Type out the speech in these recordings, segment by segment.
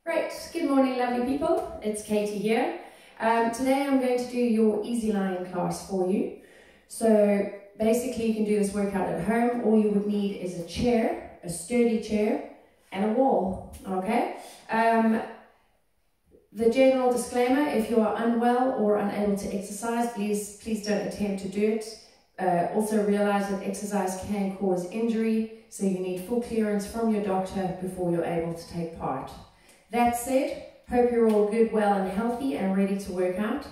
Great, good morning lovely people, it's Katie here. Today I'm going to do your Easyline class for you. So basically you can do this workout at home. All you would need is a chair, a sturdy chair and a wall, okay? The general disclaimer, if you are unwell or unable to exercise, please don't attempt to do it. Also realize that exercise can cause injury, so you need full clearance from your doctor before you're able to take part. That said, hope you're all good, well and healthy and ready to work out.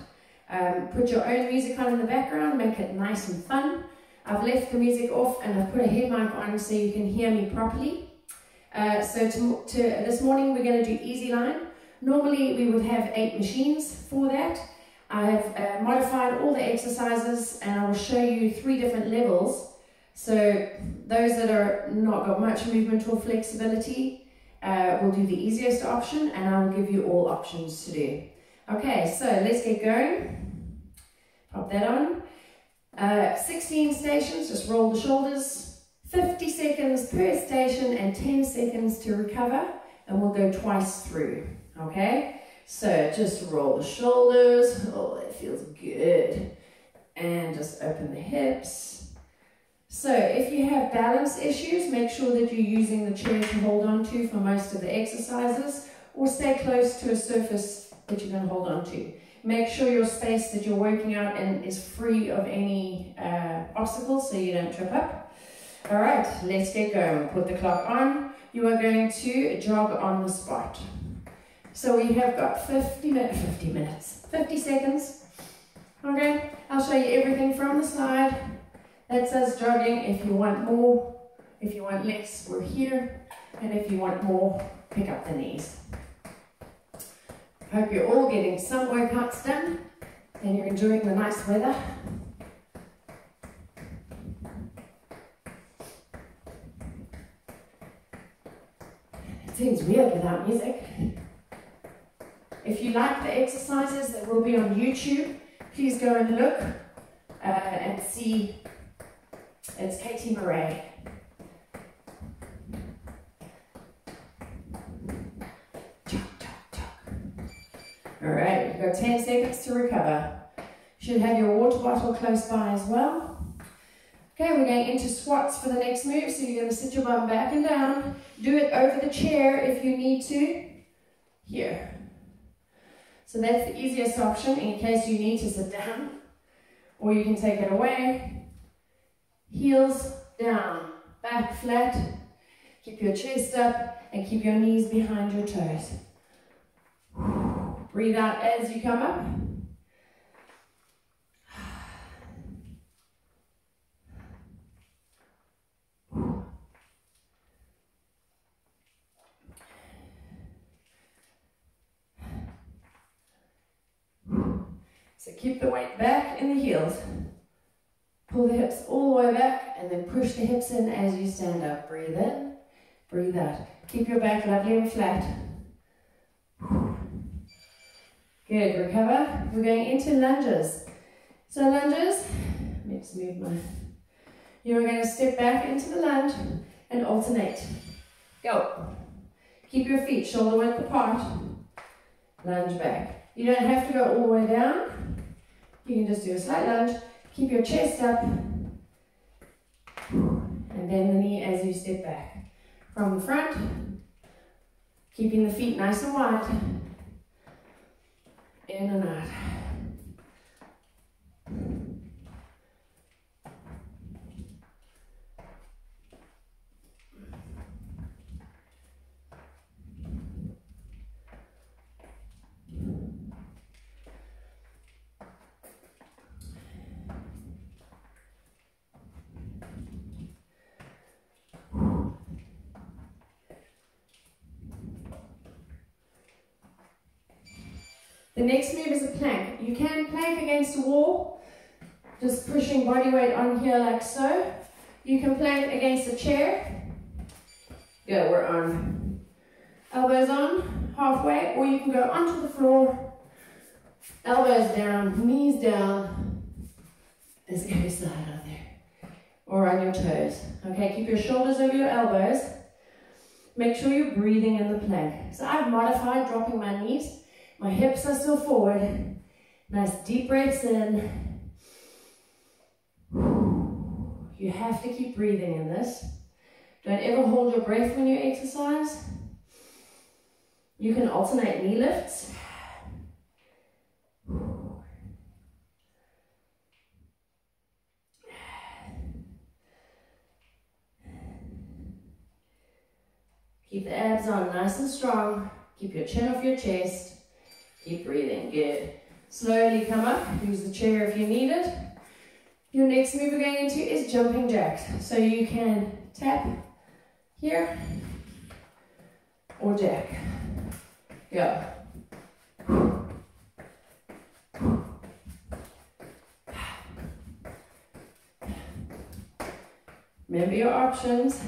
Put your own music on in the background, make it nice and fun. I've left the music off and I've put a head mic on so you can hear me properly. So this morning we're going to do Easyline. Normally we would have 8 machines for that. I have modified all the exercises and I will show you 3 different levels. So those that are not got much movement or flexibility, we'll do the easiest option and I will give you all options to do. Okay, so let's get going. Pop that on. 16 stations, just roll the shoulders. 50 seconds per station and 10 seconds to recover, and we'll go twice through. Okay, so just roll the shoulders. Oh, that feels good. And just open the hips. So if you have balance issues, make sure that you're using the chair to hold on to for most of the exercises, or stay close to a surface that you can hold on to. Make sure your space that you're working out in is free of any obstacles so you don't trip up. All right, let's get going. Put the clock on. You are going to jog on the spot. So we have got 50 seconds. Okay, I'll show you everything from the side. That says jogging. If you want more, if you want less, we're here. And if you want more, pick up the knees. Hope you're all getting some workouts done and you're enjoying the nice weather. It seems weird without music. If you like the exercises that will be on YouTube, please go and look and see. It's Katie Murray. Alright, you've got 10 seconds to recover. You should have your water bottle close by as well. Okay, we're going into squats for the next move, so you're going to sit your bum back and down. Do it over the chair if you need to. Here. So that's the easiest option in case you need to sit down. Or you can take it away. Heels down, back flat. Keep your chest up and keep your knees behind your toes. Breathe out as you come up. So keep the weight back in the heels. Pull the hips all the way back and then push the hips in as you stand up. Breathe in, breathe out. Keep your back lovely and flat. Good, recover. We're going into lunges. So lunges, let's move my... You're going to step back into the lunge and alternate. Go. Keep your feet shoulder width apart. Lunge back. You don't have to go all the way down. You can just do a slight lunge. Keep your chest up. And bend the knee as you step back. From the front, keeping the feet nice and wide. In and out. The next move is a plank. You can plank against a wall, just pushing body weight on here like so. You can plank against a chair. Go, we're on. Elbows on, halfway, or you can go onto the floor, elbows down, knees down. Let's go slide on there. Or on your toes. Okay, keep your shoulders over your elbows. Make sure you're breathing in the plank. So I've modified dropping my knees. My hips are still forward. Nice deep breaths in. You have to keep breathing in this. Don't ever hold your breath when you exercise. You can alternate knee lifts. Keep the abs on nice and strong. Keep your chin off your chest. Keep breathing. Good. Slowly come up. Use the chair if you need it. Your next move we're going into is jumping jacks. So you can tap here or jack. Go. Remember your options.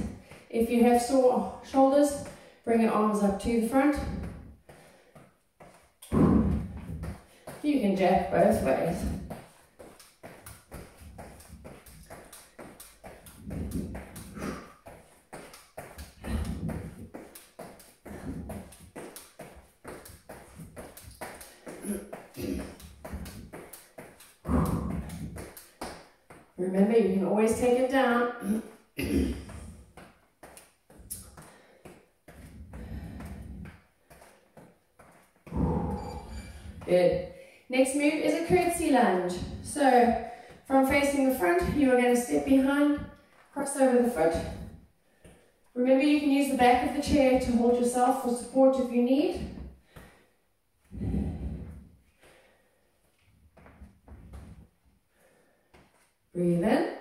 If you have sore shoulders, bring your arms up to the front. You can jack both ways. Remember, you can always take it down. Good. Next move is a curtsy lunge. So, from facing the front, you are going to step behind, cross over the foot. Remember, you can use the back of the chair to hold yourself for support if you need. Breathe in,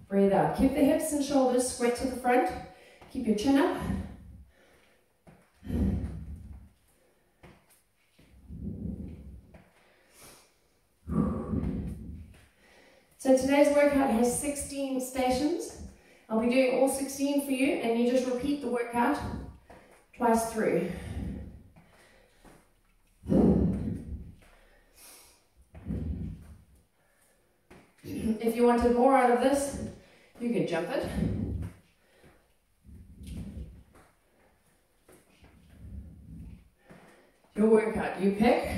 breathe out. Keep the hips and shoulders square to the front. Keep your chin up. So today's workout has 16 stations. I'll be doing all 16 for you, and you just repeat the workout twice through. If you wanted more out of this, you could jump it. Your workout, you pick.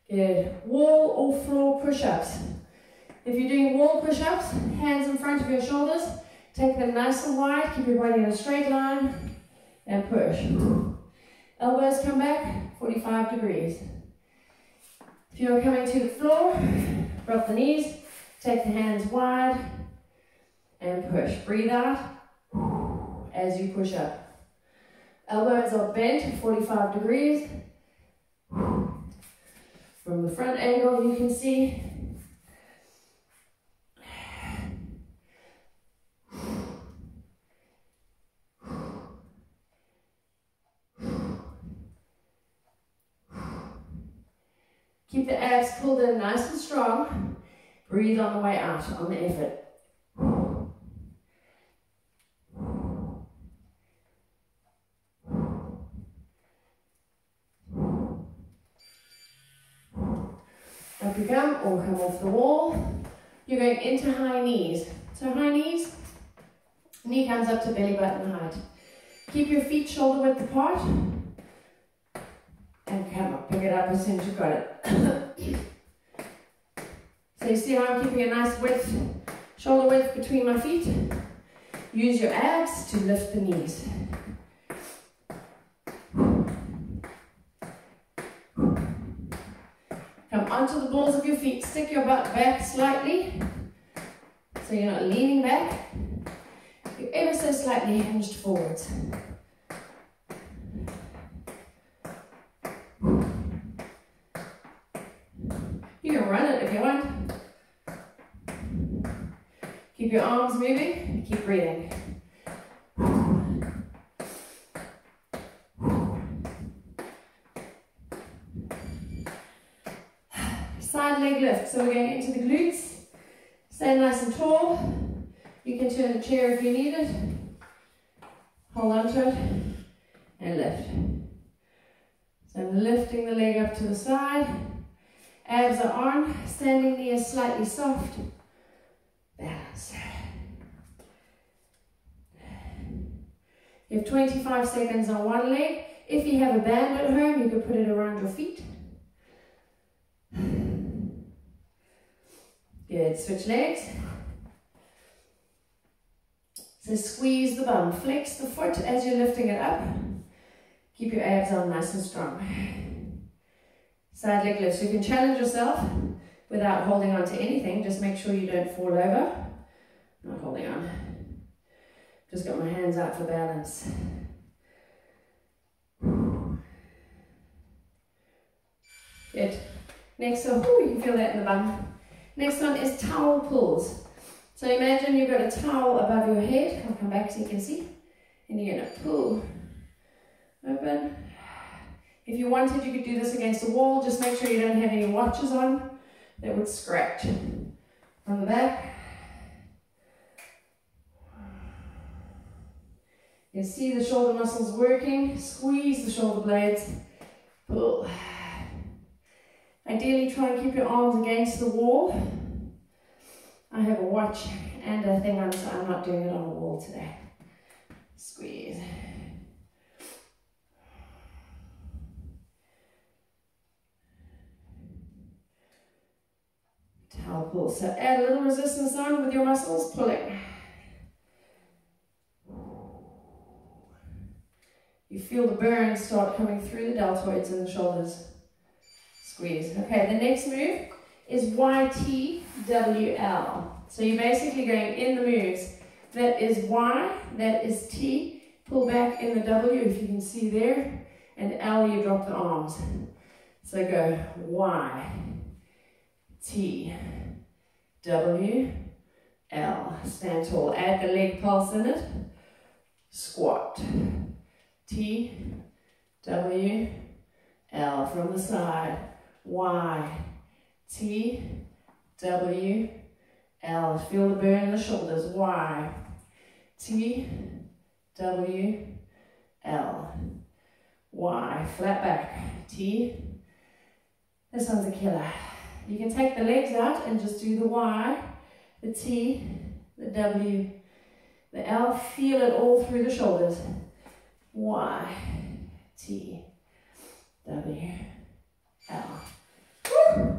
Good. Wall or floor push-ups. If you're doing wall push-ups, hands in front of your shoulders, take them nice and wide, keep your body in a straight line, and push. Elbows come back, 45 degrees. If you're coming to the floor, drop the knees, take the hands wide, and push. Breathe out as you push up. Elbows are bent, 45 degrees. From the front angle, you can see. Keep the abs pulled in nice and strong. Breathe on the way out, on the effort. Up you come, or come off the wall. You're going into high knees. So high knees, knee comes up to belly button height. Keep your feet shoulder width apart. And come up, pick it up as soon as you've got it. So you see how I'm keeping a nice width, shoulder width between my feet? Use your abs to lift the knees. Come onto the balls of your feet, stick your butt back slightly, so you're not leaning back. You're ever so slightly hinged forwards. You can run it if you want. Keep your arms moving, keep breathing. Side leg lift, so we're going into the glutes. Stay nice and tall. You can turn the chair if you need it. Hold on to it and lift. So I'm lifting the leg up to the side. Abs are on, standing knee is slightly soft. Balance. You have 25 seconds on one leg. If you have a band at home, you can put it around your feet. Good, switch legs. So squeeze the bum, flex the foot as you're lifting it up. Keep your abs on nice and strong. Side leg lifts. You can challenge yourself without holding on to anything. Just make sure you don't fall over. Not holding on. Just got my hands out for balance. Good. Next one, you can feel that in the bum. Next one is towel pulls. So imagine you've got a towel above your head. I'll come back so you can see. And you're going to pull. Open. If you wanted, you could do this against the wall. Just make sure you don't have any watches on. That would scratch. From the back. You see the shoulder muscles working. Squeeze the shoulder blades. Pull. Ideally, try and keep your arms against the wall. I have a watch and a thing on, so I'm not doing it on a wall today. Squeeze. Towel pull. So add a little resistance on with your muscles, pulling. You feel the burn start coming through the deltoids and the shoulders. Squeeze. Okay, the next move is YTWL. So you're basically going in the moves. That is Y, that is T. Pull back in the W, if you can see there. And L, you drop the arms. So go Y, T, W, L. Stand tall. Add the leg pulse in it. Squat. T, W, L. From the side. Y, T, W, L. Feel the burn in the shoulders. Y, T, W, L. Y, flat back. T. This one's a killer. You can take the legs out and just do the Y, the T, the W, the L. Feel it all through the shoulders. Y, T, W, L. Woo!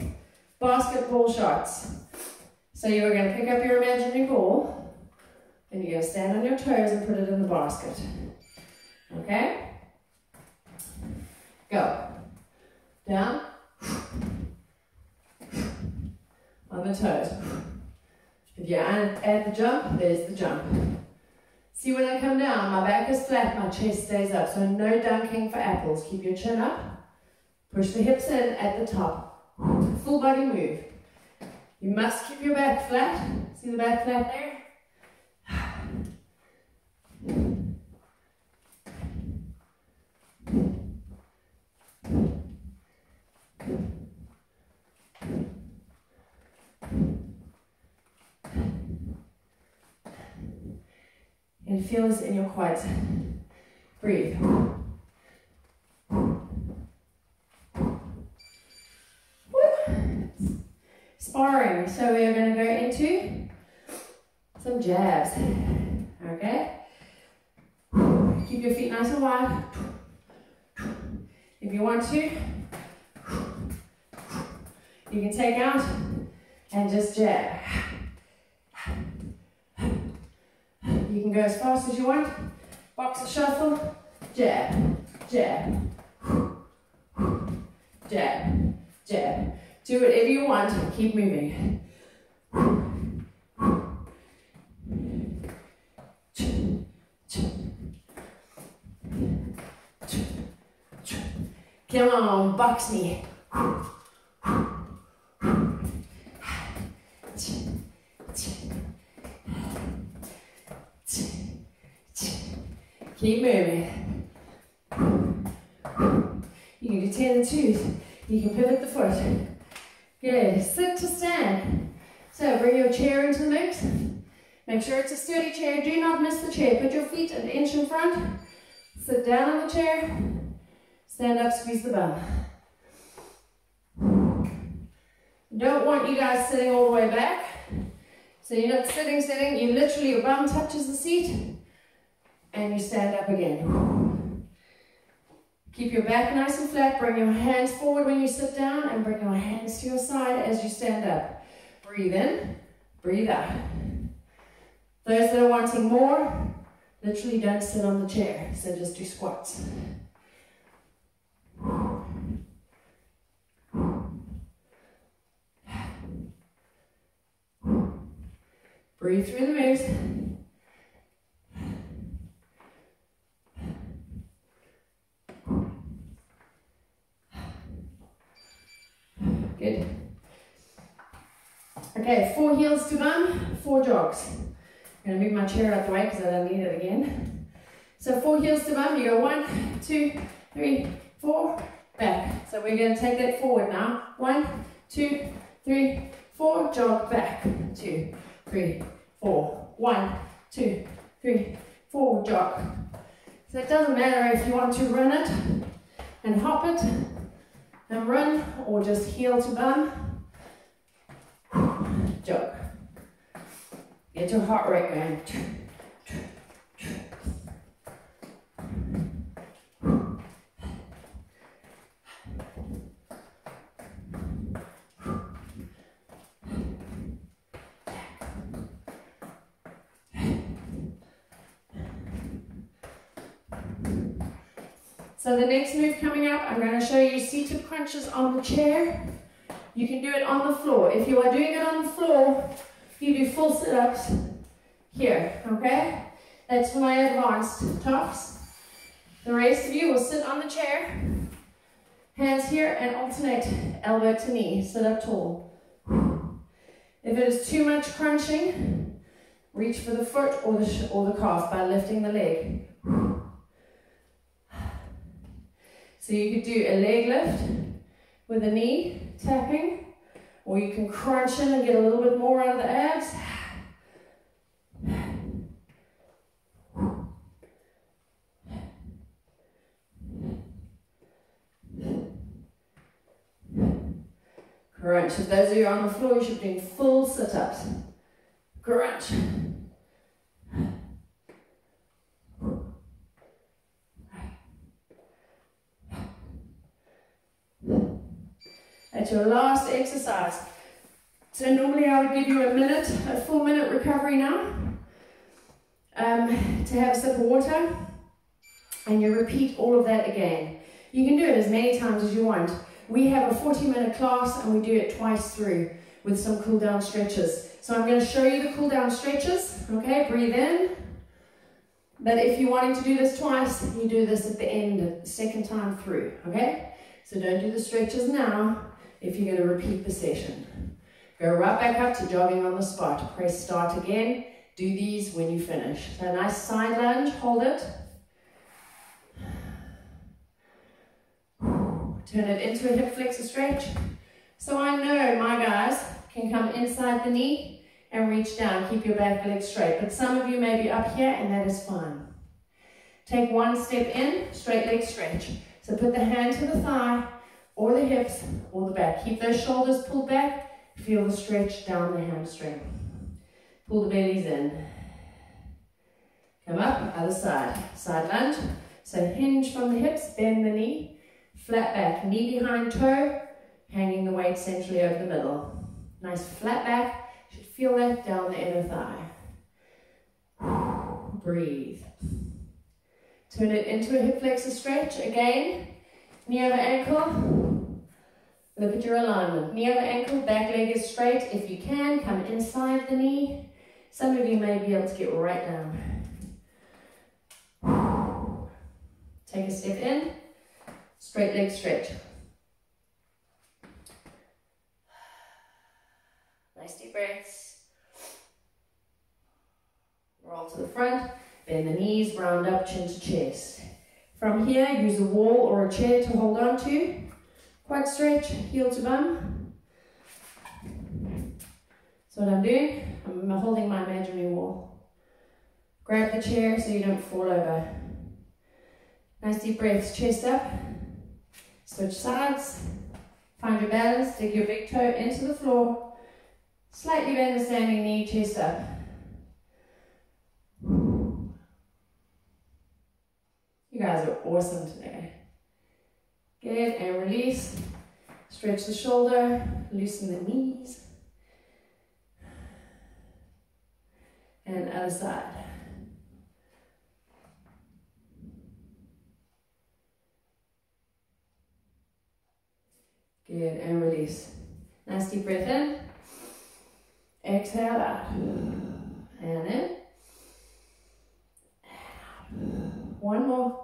Basketball shots. So you're going to pick up your imaginary ball and you're going to stand on your toes and put it in the basket. Okay? Go. Down. On the toes. If you add the jump, there's the jump. See, when I come down, my back is flat, my chest stays up. So no dunking for apples. Keep your chin up. Push the hips in at the top. Full body move. You must keep your back flat. See the back flat there? And feel this in your quads. Breathe. Sparring. So we are going to go into some jabs. Okay? Keep your feet nice and wide. If you want to, you can take out and just jab. You can go as fast as you want. Boxer shuffle. Jab. Jab. Jab. Jab. Do whatever you want. Keep moving. Come on, box me. Keep moving. You can do 10 and 2s. You can pivot the foot. Good. Sit to stand. So bring your chair into the mix. Make sure it's a sturdy chair. Do not miss the chair. Put your feet an inch in front. Sit down on the chair. Stand up, squeeze the bum. Don't want you guys sitting all the way back. So you're not sitting. You literally, your bum touches the seat. and you stand up again. Keep your back nice and flat. Bring your hands forward when you sit down and bring your hands to your side as you stand up. Breathe in, breathe out. Those that are wanting more, literally don't sit on the chair, so just do squats. Breathe through the moves. Good. Okay, 4 heels to bum, 4 jogs. I'm going to move my chair out the way because I don't need it again. So 4 heels to bum, you go 1, 2, 3, 4, back. So we're going to take that forward now. 1, 2, 3, 4, jog back. 2, 3, 4. 1, 2, 3, 4, jog. So it doesn't matter if you want to run it and hop it and run, or just heel to bum, jog. Get your heart rate going. So the next move coming up, I'm going to show you seated crunches on the chair. You can do it on the floor. If you are doing it on the floor, you do full sit-ups here, okay? That's for my advanced T.O.F.F.S. The rest of you will sit on the chair, hands here, and alternate elbow to knee, sit up tall. If it is too much crunching, reach for the foot or the calf by lifting the leg. So you could do a leg lift with a knee tapping, or you can crunch in and get a little bit more out of the abs. Crunch. For those of you on the floor, you should be doing full sit-ups. Crunch. That's your last exercise. So normally I would give you a full minute recovery now, to have a sip of water, and you repeat all of that again. You can do it as many times as you want. We have a 40-minute class and we do it twice through with some cool down stretches. So I'm going to show you the cool down stretches. Okay, breathe in. But if you're wanting to do this twice, you do this at the end, the second time through. Okay, so don't do the stretches now if you're going to repeat the session. Go right back up to jogging on the spot. Press start again. Do these when you finish. So a nice side lunge, hold it. Turn it into a hip flexor stretch. So I know my guys can come inside the knee and reach down. Keep your back leg straight. But some of you may be up here and that is fine. Take one step in, straight leg stretch. So put the hand to the thigh or the hips or the back. Keep those shoulders pulled back. Feel the stretch down the hamstring. Pull the bellies in. Come up, other side. Side lunge. So hinge from the hips, bend the knee. Flat back, knee behind toe, hanging the weight centrally over the middle. Nice flat back. You should feel that down the inner thigh. Breathe. Turn it into a hip flexor stretch. Again, knee over ankle. Look at your alignment. Knee over ankle, back leg is straight. If you can, come inside the knee. Some of you may be able to get right down. Take a step in. Straight leg stretch. Nice deep breaths. Roll to the front. Bend the knees, round up, chin to chest. From here, use a wall or a chair to hold on to. Quad stretch, heel to bum. So what I'm doing, I'm holding my imaginary wall. Grab the chair so you don't fall over. Nice deep breaths, chest up. Switch sides. Find your balance, dig your big toe into the floor. Slightly bend the standing knee, chest up. guys are awesome today. Good, and release. Stretch the shoulder, loosen the knees. And other side. Good, and release. Nice deep breath in. Exhale out. And in. One more.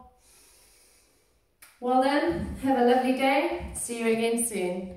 Well done. Have a lovely day. See you again soon.